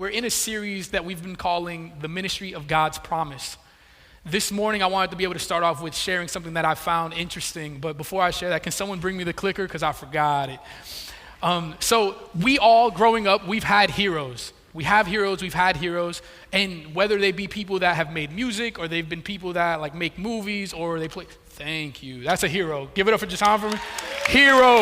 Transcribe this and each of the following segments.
We're in a series that we've been calling the Ministry of God's Promise. This morning, I wanted to be able to start off with sharing something that I found interesting. But before I share that, can someone bring me the clicker? Because I forgot it. So we all, growing up, we've had heroes. We have heroes, we've had heroes. And whether they be people that have made music, or they've been people that like make movies, or they play. Thank you. That's a hero. Give it up for Jason for me. Hero.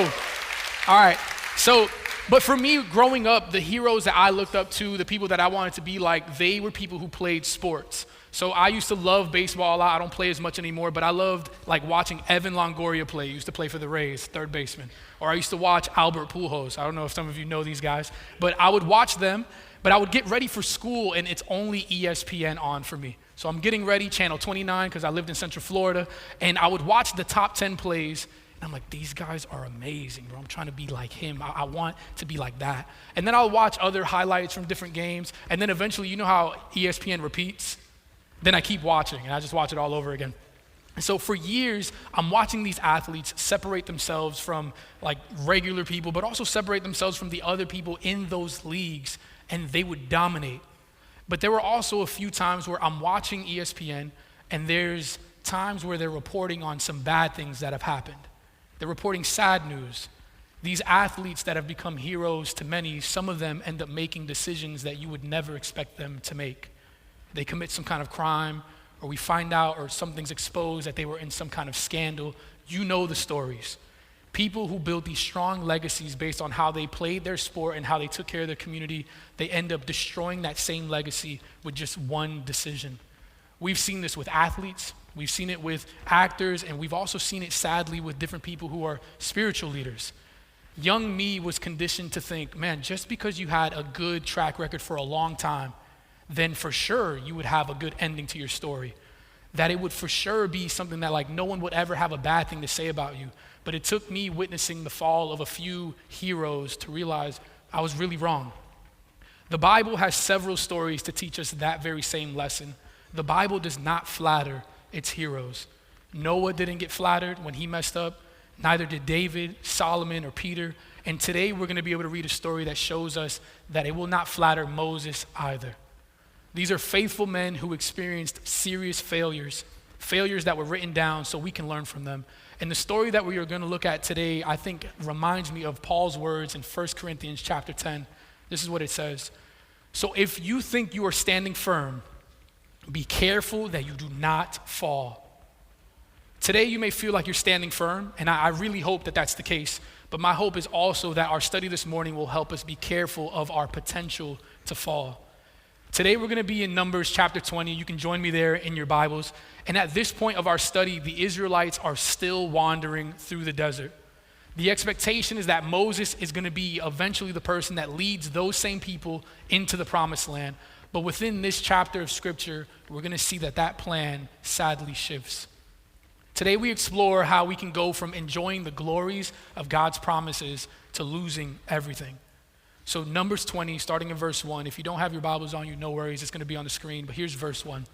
All right. So, but for me, growing up, the heroes that I looked up to, the people that I wanted to be like, they were people who played sports. So I used to love baseball a lot. I don't play as much anymore, but I loved like watching Evan Longoria play. He used to play for the Rays, third baseman. Or I used to watch Albert Pujols. I don't know if some of you know these guys, but I would watch them, but I would get ready for school and it's only ESPN on for me. So I'm getting ready, channel 29, because I lived in Central Florida, and I would watch the top 10 plays. And I'm like, these guys are amazing, bro. I'm trying to be like him. I want to be like that. And then I'll watch other highlights from different games. And then eventually, you know how ESPN repeats? Then I keep watching, and I just watch it all over again. And so for years, I'm watching these athletes separate themselves from like regular people, but also separate themselves from the other people in those leagues, and they would dominate. But there were also a few times where I'm watching ESPN, and there's times where they're reporting on some bad things that have happened. They're reporting sad news. These athletes that have become heroes to many, some of them end up making decisions that you would never expect them to make. They commit some kind of crime, or we find out, or something's exposed that they were in some kind of scandal. You know the stories. People who build these strong legacies based on how they played their sport and how they took care of their community, they end up destroying that same legacy with just one decision. We've seen this with athletes. We've seen it with actors, and we've also seen it sadly with different people who are spiritual leaders. Young me was conditioned to think, man, just because you had a good track record for a long time, then for sure you would have a good ending to your story. That it would for sure be something that like no one would ever have a bad thing to say about you. But it took me witnessing the fall of a few heroes to realize I was really wrong. The Bible has several stories to teach us that very same lesson. The Bible does not flatter its heroes. Noah didn't get flattered when he messed up. Neither did David, Solomon, or Peter. And today we're going to be able to read a story that shows us that it will not flatter Moses either. These are faithful men who experienced serious failures that were written down so we can learn from them. And the story that we are going to look at today, I think, reminds me of Paul's words in 1 Corinthians chapter 10. This is what it says. So if you think you are standing firm, be careful that you do not fall. Today you may feel like you're standing firm, and I really hope that that's the case. But my hope is also that our study this morning will help us be careful of our potential to fall. Today we're going to be in Numbers chapter 20. You can join me there in your Bibles. And at this point of our study, the Israelites are still wandering through the desert. The expectation is that Moses is going to be eventually the person that leads those same people into the promised land. But within this chapter of scripture, we're going to see that that plan sadly shifts. Today we explore how we can go from enjoying the glories of God's promises to losing everything. So Numbers 20, starting in verse 1. If you don't have your Bibles on you, no worries. It's going to be on the screen. But here's verse 1.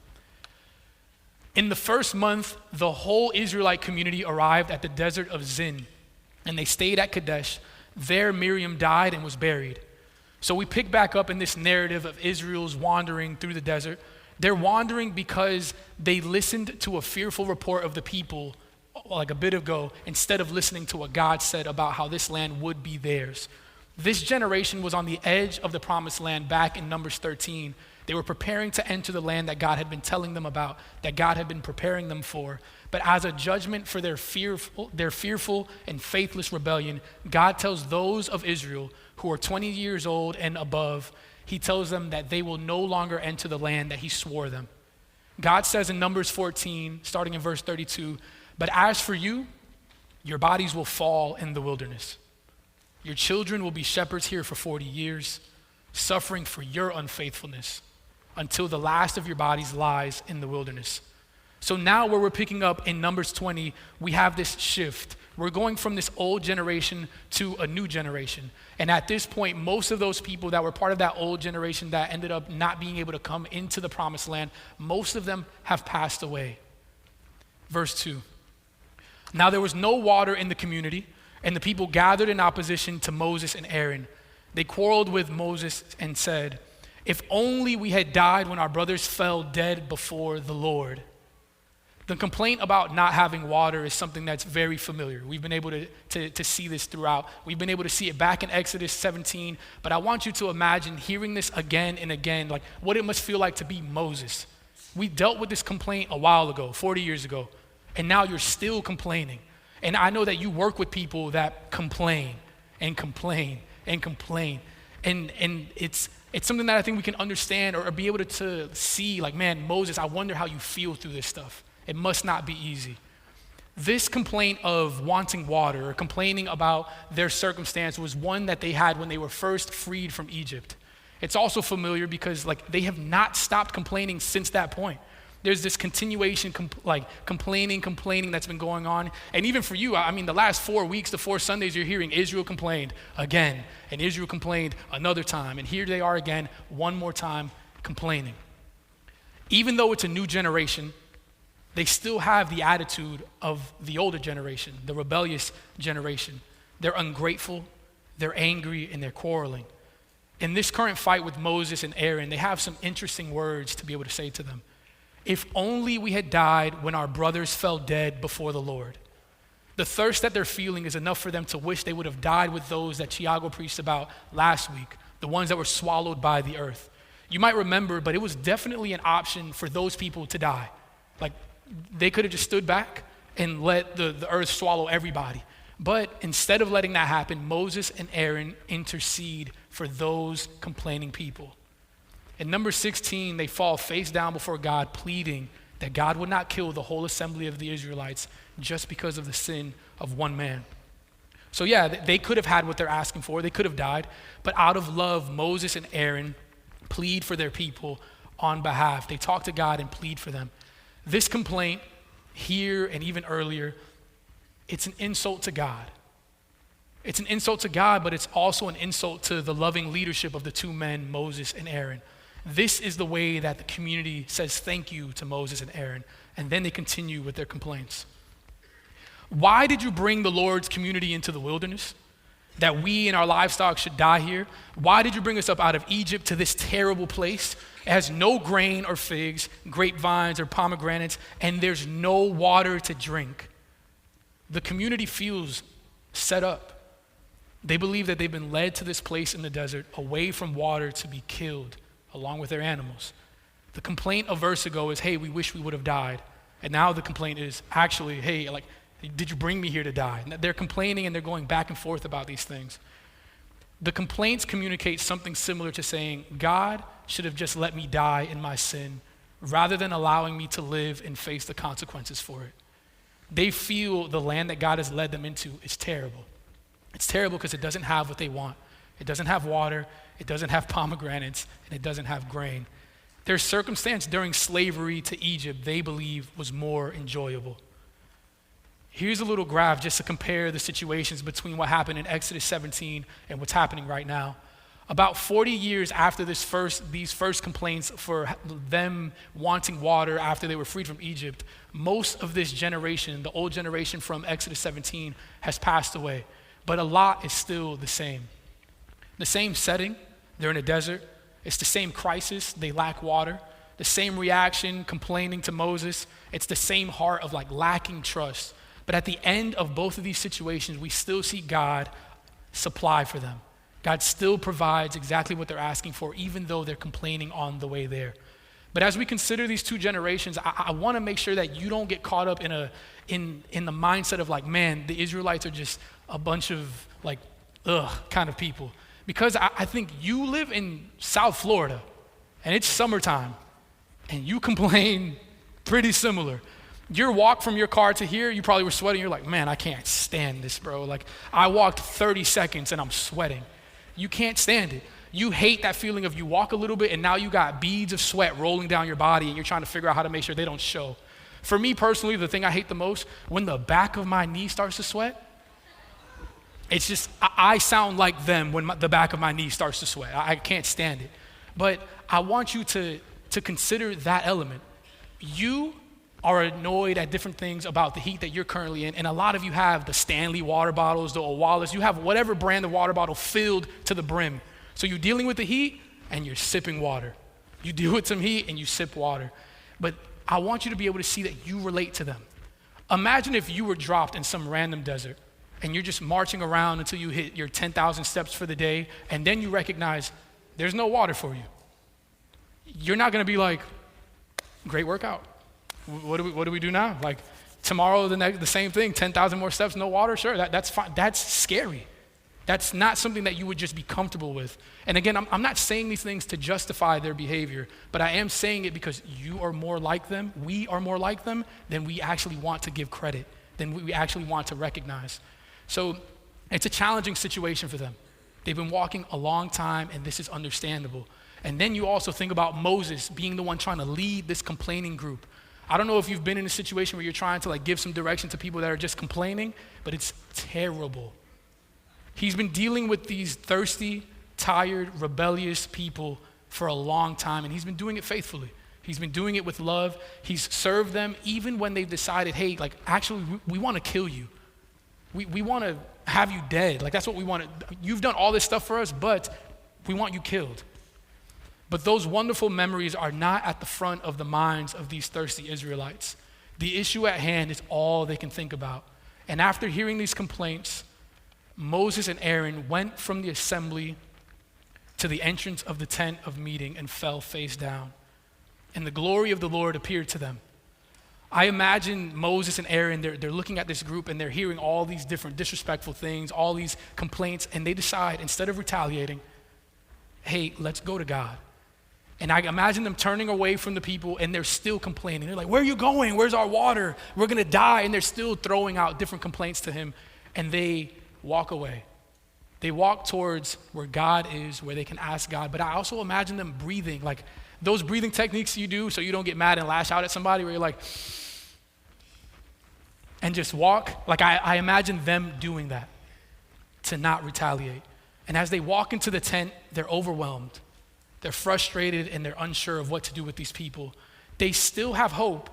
In the first month, the whole Israelite community arrived at the desert of Zin, and they stayed at Kadesh. There Miriam died and was buried. So we pick back up in this narrative of Israel's wandering through the desert. They're wandering because they listened to a fearful report of the people like a bit ago instead of listening to what God said about how this land would be theirs. This generation was on the edge of the promised land back in Numbers 13. They were preparing to enter the land that God had been telling them about, that God had been preparing them for. But as a judgment for their fearful and faithless rebellion, God tells those of Israel who are 20 years old and above, he tells them that they will no longer enter the land that he swore them. God says in Numbers 14, starting in verse 32, but as for you, your bodies will fall in the wilderness. Your children will be shepherds here for 40 years, suffering for your unfaithfulness until the last of your bodies lies in the wilderness. So now where we're picking up in Numbers 20, we have this shift. We're going from this old generation to a new generation. And at this point, most of those people that were part of that old generation that ended up not being able to come into the promised land, most of them have passed away. Verse 2. Now there was no water in the community, and the people gathered in opposition to Moses and Aaron. They quarreled with Moses and said, If only we had died when our brothers fell dead before the Lord. The complaint about not having water is something that's very familiar. We've been able to see this throughout. We've been able to see it back in Exodus 17, but I want you to imagine hearing this again and again, like what it must feel like to be Moses. We dealt with this complaint a while ago, 40 years ago, and now you're still complaining. And I know that you work with people that complain and complain and complain. And it's something that I think we can understand or be able to see, like, man, Moses, I wonder how you feel through this stuff. It must not be easy. This complaint of wanting water or complaining about their circumstance was one that they had when they were first freed from Egypt. It's also familiar because they have not stopped complaining since that point. There's this continuation, complaining that's been going on. And even for you, I mean, the last 4 weeks, the 4 Sundays, you're hearing Israel complained again, and Israel complained another time. And here they are again, one more time, complaining. Even though it's a new generation, they still have the attitude of the older generation, the rebellious generation. They're ungrateful, they're angry, and they're quarreling. In this current fight with Moses and Aaron, they have some interesting words to be able to say to them. If only we had died when our brothers fell dead before the Lord. The thirst that they're feeling is enough for them to wish they would have died with those that Tiago preached about last week, the ones that were swallowed by the earth. You might remember, but it was definitely an option for those people to die. They could have just stood back and let the earth swallow everybody. But instead of letting that happen, Moses and Aaron intercede for those complaining people. In number 16, they fall face down before God, pleading that God would not kill the whole assembly of the Israelites just because of the sin of one man. So yeah, they could have had what they're asking for. They could have died. But out of love, Moses and Aaron plead for their people on behalf. They talk to God and plead for them. This complaint here and even earlier, it's an insult to God. It's an insult to God, but it's also an insult to the loving leadership of the two men, Moses and Aaron. This is the way that the community says thank you to Moses and Aaron, and then they continue with their complaints. Why did you bring the Lord's community into the wilderness? That we and our livestock should die here? Why did you bring us up out of Egypt to this terrible place? It has no grain or figs, grapevines or pomegranates, and there's no water to drink. The community feels set up. They believe that they've been led to this place in the desert, away from water, to be killed along with their animals. The complaint a verse ago is, hey, we wish we would have died. And now the complaint is actually, hey, did you bring me here to die? And they're complaining and they're going back and forth about these things. The complaints communicate something similar to saying, God should have just let me die in my sin rather than allowing me to live and face the consequences for it. They feel the land that God has led them into is terrible. It's terrible because it doesn't have what they want. It doesn't have water, it doesn't have pomegranates, and it doesn't have grain. Their circumstance during slavery to Egypt, they believe, was more enjoyable. Here's a little graph just to compare the situations between what happened in Exodus 17 and what's happening right now. About 40 years after these first complaints for them wanting water after they were freed from Egypt, most of this generation, the old generation from Exodus 17, has passed away. But a lot is still the same. The same setting, they're in a desert. It's the same crisis, they lack water. The same reaction, complaining to Moses. It's the same heart of lacking trust. But at the end of both of these situations, we still see God supply for them. God still provides exactly what they're asking for, even though they're complaining on the way there. But as we consider these two generations, I want to make sure that you don't get caught up in the mindset of man, the Israelites are just a bunch of kind of people. Because I think you live in South Florida, and it's summertime, and you complain pretty similar. Your walk from your car to here, you probably were sweating. You're like, man, I can't stand this, bro. I walked 30 seconds and I'm sweating. You can't stand it. You hate that feeling of you walk a little bit and now you got beads of sweat rolling down your body and you're trying to figure out how to make sure they don't show. For me personally, the thing I hate the most, when the back of my knee starts to sweat, it's just, I sound like them when the back of my knee starts to sweat. I can't stand it. But I want you to consider that element. You are annoyed at different things about the heat that you're currently in, and a lot of you have the Stanley water bottles, the Owalis, you have whatever brand of water bottle filled to the brim. So you're dealing with the heat, and you're sipping water. You deal with some heat and you sip water. But I want you to be able to see that you relate to them. Imagine if you were dropped in some random desert and you're just marching around until you hit your 10,000 steps for the day, and then you recognize there's no water for you. You're not gonna be like, great workout. What do we do now? Like tomorrow, the same thing, 10,000 more steps, no water? Sure, that's fine. That's scary. That's not something that you would just be comfortable with. And again, I'm not saying these things to justify their behavior, but I am saying it because you are more like them, we are more like them than we actually want to give credit, than we actually want to recognize. So it's a challenging situation for them. They've been walking a long time, and this is understandable. And then you also think about Moses being the one trying to lead this complaining group. I don't know if you've been in a situation where you're trying to give some direction to people that are just complaining, but it's terrible. He's been dealing with these thirsty, tired, rebellious people for a long time, and he's been doing it faithfully. He's been doing it with love. He's served them even when they've decided, hey, actually, we want to kill you. We want to have you dead. That's what we want to. You've done all this stuff for us, but we want you killed. But those wonderful memories are not at the front of the minds of these thirsty Israelites. The issue at hand is all they can think about. And after hearing these complaints, Moses and Aaron went from the assembly to the entrance of the tent of meeting and fell face down. And the glory of the Lord appeared to them. I imagine Moses and Aaron, they're looking at this group and they're hearing all these different disrespectful things, all these complaints, and they decide, instead of retaliating, hey, let's go to God. And I imagine them turning away from the people, and they're still complaining. They're like, where are you going? Where's our water? We're gonna die. And they're still throwing out different complaints to him, and they walk away. They walk towards where God is, where they can ask God. But I also imagine them breathing, like those breathing techniques you do so you don't get mad and lash out at somebody, where you're like, and just walk. I imagine them doing that to not retaliate. And as they walk into the tent, they're overwhelmed. They're frustrated and they're unsure of what to do with these people. They still have hope,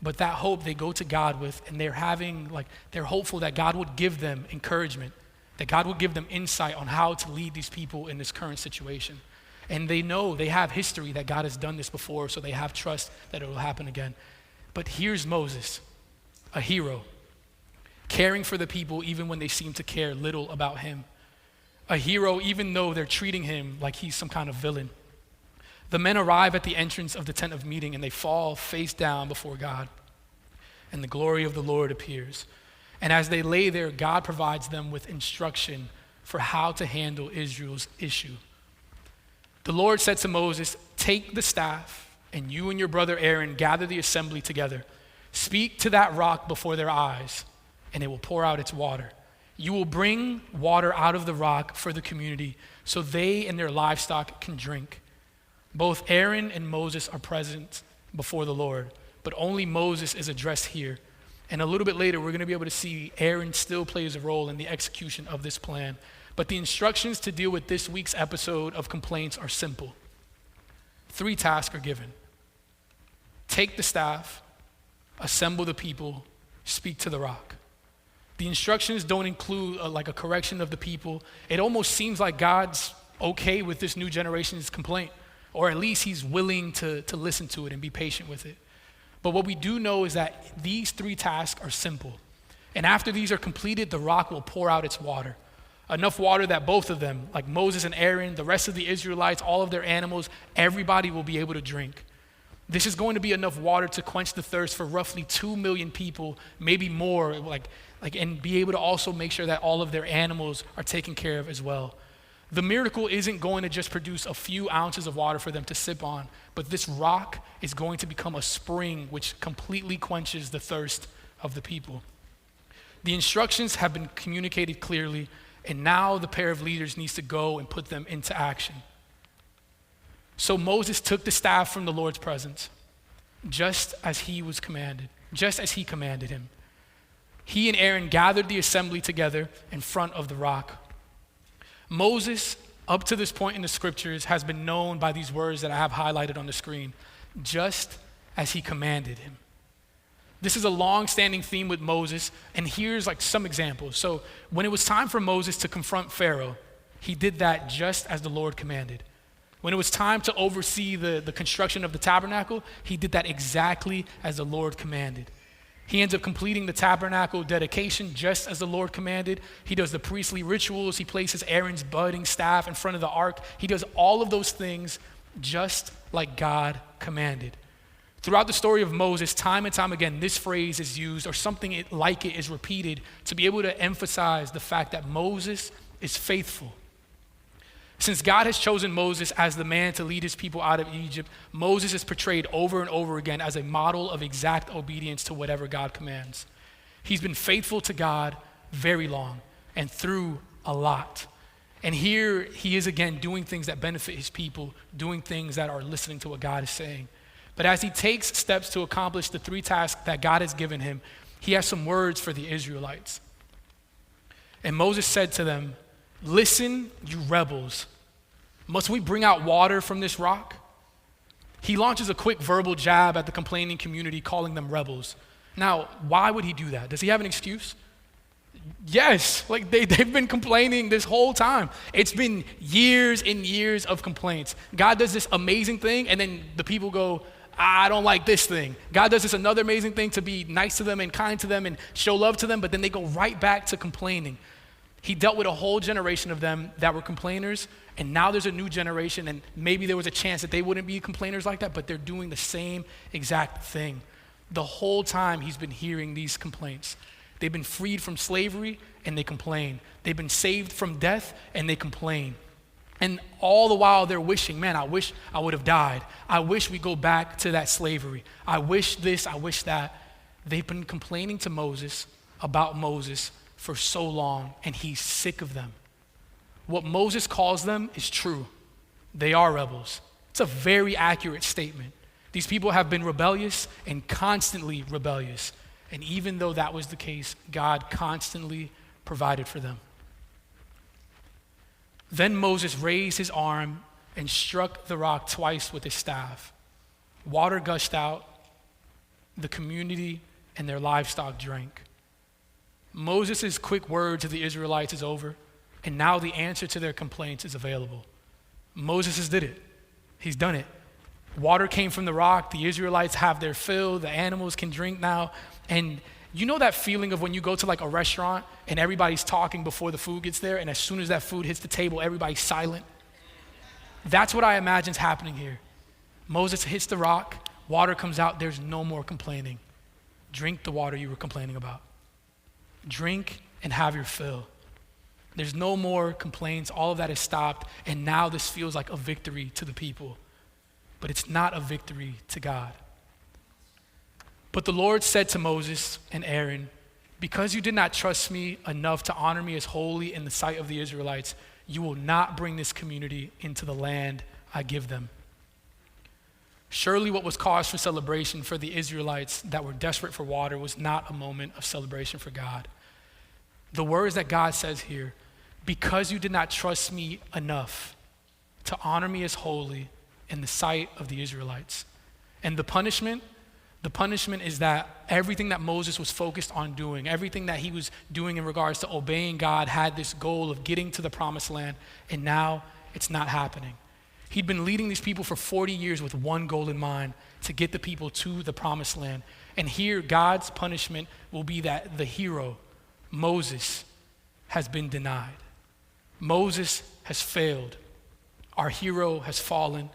but that hope they go to God with, and they're hopeful that God would give them encouragement, that God would give them insight on how to lead these people in this current situation. And they know, they have history that God has done this before, so they have trust that it will happen again. But here's Moses, a hero, caring for the people even when they seem to care little about him. A hero even though they're treating him like he's some kind of villain. The men arrive at the entrance of the tent of meeting, and they fall face down before God. And the glory of the Lord appears. And as they lay there, God provides them with instruction for how to handle Israel's issue. The Lord said to Moses, take the staff, and you and your brother Aaron gather the assembly together. Speak to that rock before their eyes, and it will pour out its water. You will bring water out of the rock for the community so they and their livestock can drink. Both Aaron and Moses are present before the Lord, but only Moses is addressed here. And a little bit later, we're going to be able to see Aaron still plays a role in the execution of this plan. But the instructions to deal with this week's episode of complaints are simple. 3 tasks are given. Take the staff, assemble the people, speak to the rock. The instructions don't include a correction of the people. It almost seems like God's okay with this new generation's complaint, or at least he's willing to listen to it and be patient with it. But what we do know is that these 3 tasks are simple. And after these are completed, the rock will pour out its water. Enough water that both of them, like Moses and Aaron, the rest of the Israelites, all of their animals, everybody will be able to drink. This is going to be enough water to quench the thirst for roughly 2 million people, maybe more, and be able to also make sure that all of their animals are taken care of as well. The miracle isn't going to just produce a few ounces of water for them to sip on, but this rock is going to become a spring which completely quenches the thirst of the people. The instructions have been communicated clearly, and now the pair of leaders needs to go and put them into action. So Moses took the staff from the Lord's presence, just as he commanded him. He and Aaron gathered the assembly together in front of the rock. Moses, up to this point in the scriptures, has been known by these words that I have highlighted on the screen, just as he commanded him. This is a long-standing theme with Moses, and here's some examples. So when it was time for Moses to confront Pharaoh, he did that just as the Lord commanded. When it was time to oversee the construction of the tabernacle, he did that exactly as the Lord commanded. He ends up completing the tabernacle dedication just as the Lord commanded. He does the priestly rituals. He places Aaron's budding staff in front of the ark. He does all of those things just like God commanded. Throughout the story of Moses, time and time again, this phrase is used, or something like it is repeated, to be able to emphasize the fact that Moses is faithful. Since God has chosen Moses as the man to lead his people out of Egypt, Moses is portrayed over and over again as a model of exact obedience to whatever God commands. He's been faithful to God very long and through a lot. And here he is again doing things that benefit his people, doing things that are listening to what God is saying. But as he takes steps to accomplish the 3 tasks that God has given him, he has some words for the Israelites. And Moses said to them, "Listen, you rebels. Must we bring out water from this rock?" He launches a quick verbal jab at the complaining community, calling them rebels. Now, why would he do that? Does he have an excuse? Yes, like they've been complaining this whole time. It's been years and years of complaints. God does this amazing thing, and then the people go, "I don't like this thing." God does this another amazing thing to be nice to them and kind to them and show love to them, but then they go right back to complaining. He dealt with a whole generation of them that were complainers, and now there's a new generation, and maybe there was a chance that they wouldn't be complainers like that, but they're doing the same exact thing. The whole time he's been hearing these complaints. They've been freed from slavery, and they complain. They've been saved from death, and they complain. And all the while they're wishing, "Man, I wish I would have died. I wish we go back to that slavery. I wish this, I wish that." They've been complaining to Moses about Moses for so long, and he's sick of them. What Moses calls them is true. They are rebels. It's a very accurate statement. These people have been rebellious and constantly rebellious. And even though that was the case, God constantly provided for them. Then Moses raised his arm and struck the rock twice with his staff. Water gushed out. The community and their livestock drank. Moses' quick word to the Israelites is over, and now the answer to their complaints is available. Moses has did it. He's done it. Water came from the rock. The Israelites have their fill. The animals can drink now. And you know that feeling of when you go to like a restaurant and everybody's talking before the food gets there, and as soon as that food hits the table, everybody's silent? That's what I imagine is happening here. Moses hits the rock. Water comes out. There's no more complaining. Drink the water you were complaining about. Drink and have your fill. There's no more complaints. All of that is stopped. And now this feels like a victory to the people. But it's not a victory to God. But the Lord said to Moses and Aaron, "Because you did not trust me enough to honor me as holy in the sight of the Israelites, you will not bring this community into the land I give them." Surely what was cause for celebration for the Israelites that were desperate for water was not a moment of celebration for God. The words that God says here, "Because you did not trust me enough to honor me as holy in the sight of the Israelites." And the punishment is that everything that Moses was focused on doing, everything that he was doing in regards to obeying God had this goal of getting to the promised land, and now it's not happening. He'd been leading these people for 40 years with one goal in mind, to get the people to the promised land. And here, God's punishment will be that the hero, Moses, has been denied. Moses has failed. Our hero has fallen.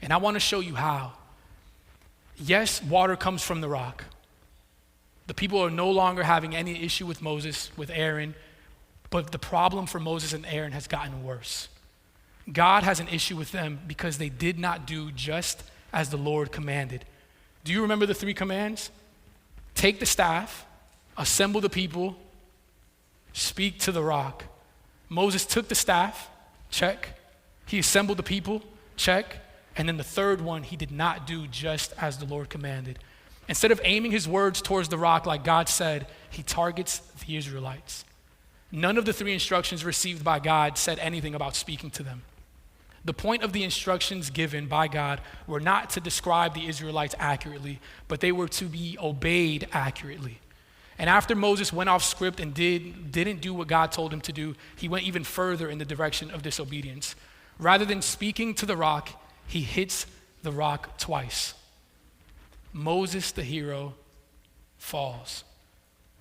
And I want to show you how. Yes, water comes from the rock. The people are no longer having any issue with Moses, with Aaron, but the problem for Moses and Aaron has gotten worse. God has an issue with them because they did not do just as the Lord commanded. Do you remember the 3 commands? Take the staff, assemble the people, speak to the rock. Moses took the staff, check. He assembled the people, check. And then the third one, he did not do just as the Lord commanded. Instead of aiming his words towards the rock like God said, he targets the Israelites. None of the 3 instructions received by God said anything about speaking to them. The point of the instructions given by God were not to describe the Israelites accurately, but they were to be obeyed accurately. And after Moses went off script and didn't do what God told him to do, he went even further in the direction of disobedience. Rather than speaking to the rock, he hits the rock twice. Moses, the hero, falls.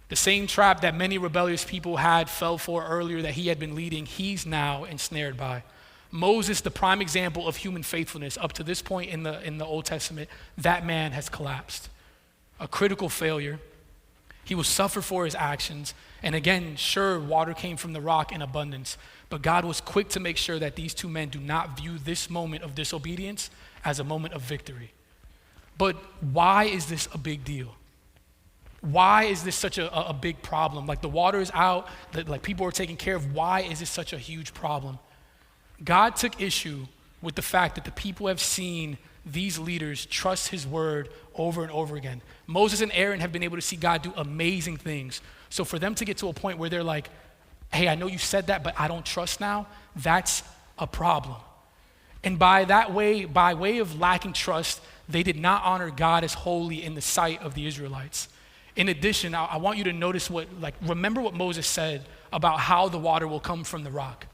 The same trap that many rebellious people had fell for earlier that he had been leading, he's now ensnared by. Moses, the prime example of human faithfulness up to this point in the Old Testament, that man has collapsed. A critical failure. He will suffer for his actions. And again, sure, water came from the rock in abundance, but God was quick to make sure that these two men do not view this moment of disobedience as a moment of victory. But why is this a big deal? Why is this such a big problem? Like the water is out, like people are taken care of. Why is this such a huge problem? God took issue with the fact that the people have seen these leaders trust his word over and over again. Moses and Aaron have been able to see God do amazing things. So for them to get to a point where they're like, hey, I know you said that, but I don't trust now, that's a problem. And by way of lacking trust, they did not honor God as holy in the sight of the Israelites. In addition, I want you to notice remember what Moses said about how the water will come from the rock.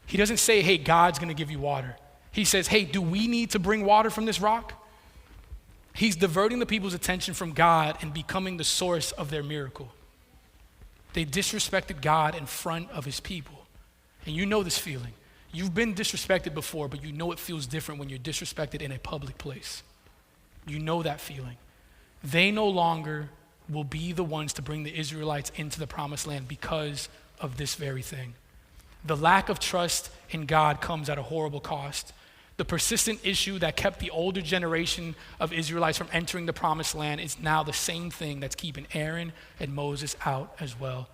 He doesn't say, hey, God's gonna give you water. He says, hey, do we need to bring water from this rock? He's diverting the people's attention from God and becoming the source of their miracle. They disrespected God in front of his people. And you know this feeling. You've been disrespected before, but you know it feels different when you're disrespected in a public place. You know that feeling. They no longer will be the ones to bring the Israelites into the promised land because of this very thing. The lack of trust in God comes at a horrible cost. The persistent issue that kept the older generation of Israelites from entering the promised land is now the same thing that's keeping Aaron and Moses out as well.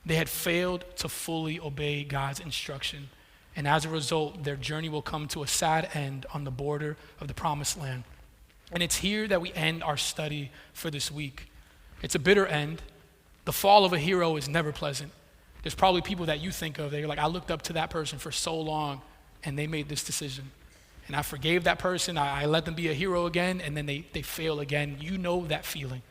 They had failed to fully obey God's instruction, and as a result, their journey will come to a sad end on the border of the promised land. And it's here that we end our study for this week. It's a bitter end. The fall of a hero is never pleasant. There's probably people that you think of, they're like, I looked up to that person for so long, and they made this decision. And I forgave that person, I let them be a hero again, and then they fail again. You know that feeling.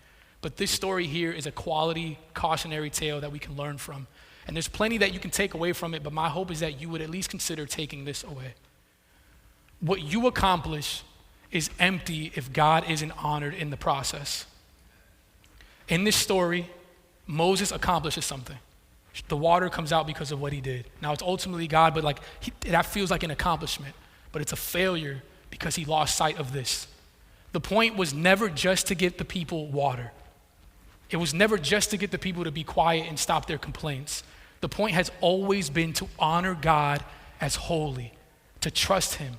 But this story here is a quality cautionary tale that we can learn from. And there's plenty that you can take away from it, but my hope is that you would at least consider taking this away. What you accomplish is empty if God isn't honored in the process. In this story, Moses accomplishes something. The water comes out because of what he did. Now it's ultimately God, but that feels like an accomplishment. But it's a failure because he lost sight of this. The point was never just to get the people water. It was never just to get the people to be quiet and stop their complaints. The point has always been to honor God as holy, to trust him.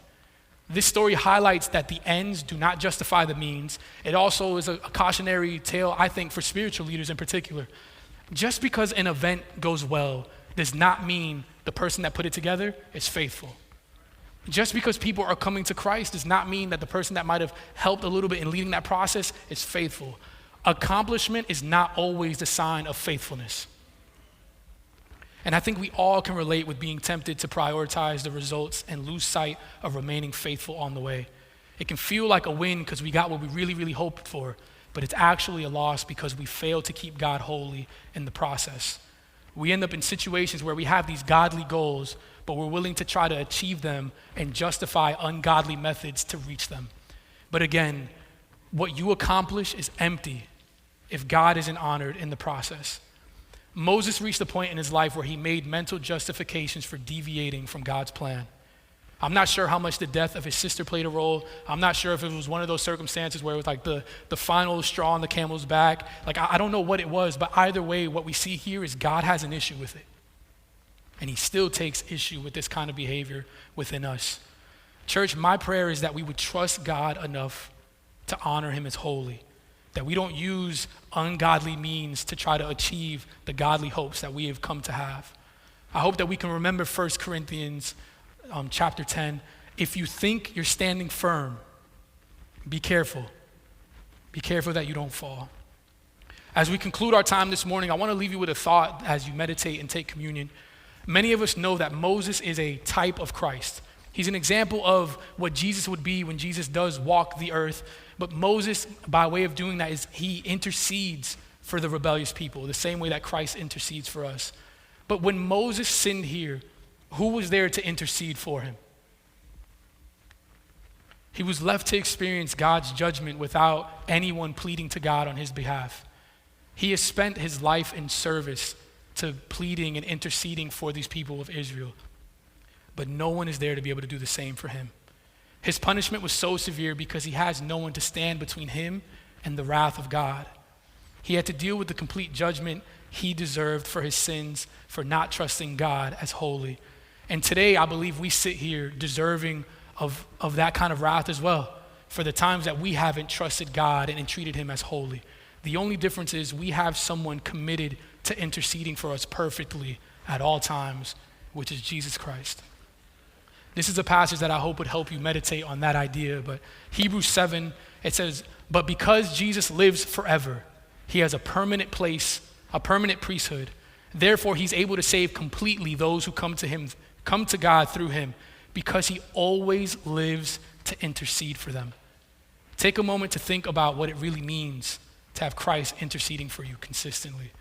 This story highlights that the ends do not justify the means. It also is a cautionary tale, I think, for spiritual leaders in particular. Just because an event goes well does not mean the person that put it together is faithful. Just because people are coming to Christ does not mean that the person that might have helped a little bit in leading that process is faithful. Accomplishment is not always the sign of faithfulness. And I think we all can relate with being tempted to prioritize the results and lose sight of remaining faithful on the way. It can feel like a win because we got what we really, really hoped for, but it's actually a loss because we failed to keep God holy in the process. We end up in situations where we have these godly goals, but we're willing to try to achieve them and justify ungodly methods to reach them. But again, what you accomplish is empty if God isn't honored in the process. Moses reached a point in his life where he made mental justifications for deviating from God's plan. I'm not sure how much the death of his sister played a role. I'm not sure if it was one of those circumstances where it was like the final straw on the camel's back. I don't know what it was, but either way, what we see here is God has an issue with it. And he still takes issue with this kind of behavior within us. Church, my prayer is that we would trust God enough to honor him as holy, that we don't use ungodly means to try to achieve the godly hopes that we have come to have. I hope that we can remember 1 Corinthians chapter 10. If you think you're standing firm, be careful. Be careful that you don't fall. As we conclude our time this morning, I want to leave you with a thought as you meditate and take communion. Many of us know that Moses is a type of Christ. He's an example of what Jesus would be when Jesus does walk the earth. But Moses, by way of doing that, is he intercedes for the rebellious people, the same way that Christ intercedes for us. But when Moses sinned here, who was there to intercede for him? He was left to experience God's judgment without anyone pleading to God on his behalf. He has spent his life in service to pleading and interceding for these people of Israel. But no one is there to be able to do the same for him. His punishment was so severe because he has no one to stand between him and the wrath of God. He had to deal with the complete judgment he deserved for his sins, for not trusting God as holy. And today, I believe we sit here deserving of that kind of wrath as well, for the times that we haven't trusted God and treated him as holy. The only difference is we have someone committed to interceding for us perfectly at all times, which is Jesus Christ. This is a passage that I hope would help you meditate on that idea, but Hebrews 7, it says, "But because Jesus lives forever, he has a permanent place, a permanent priesthood. Therefore, he's able to save completely those who come to God through him, because he always lives to intercede for them." Take a moment to think about what it really means to have Christ interceding for you consistently.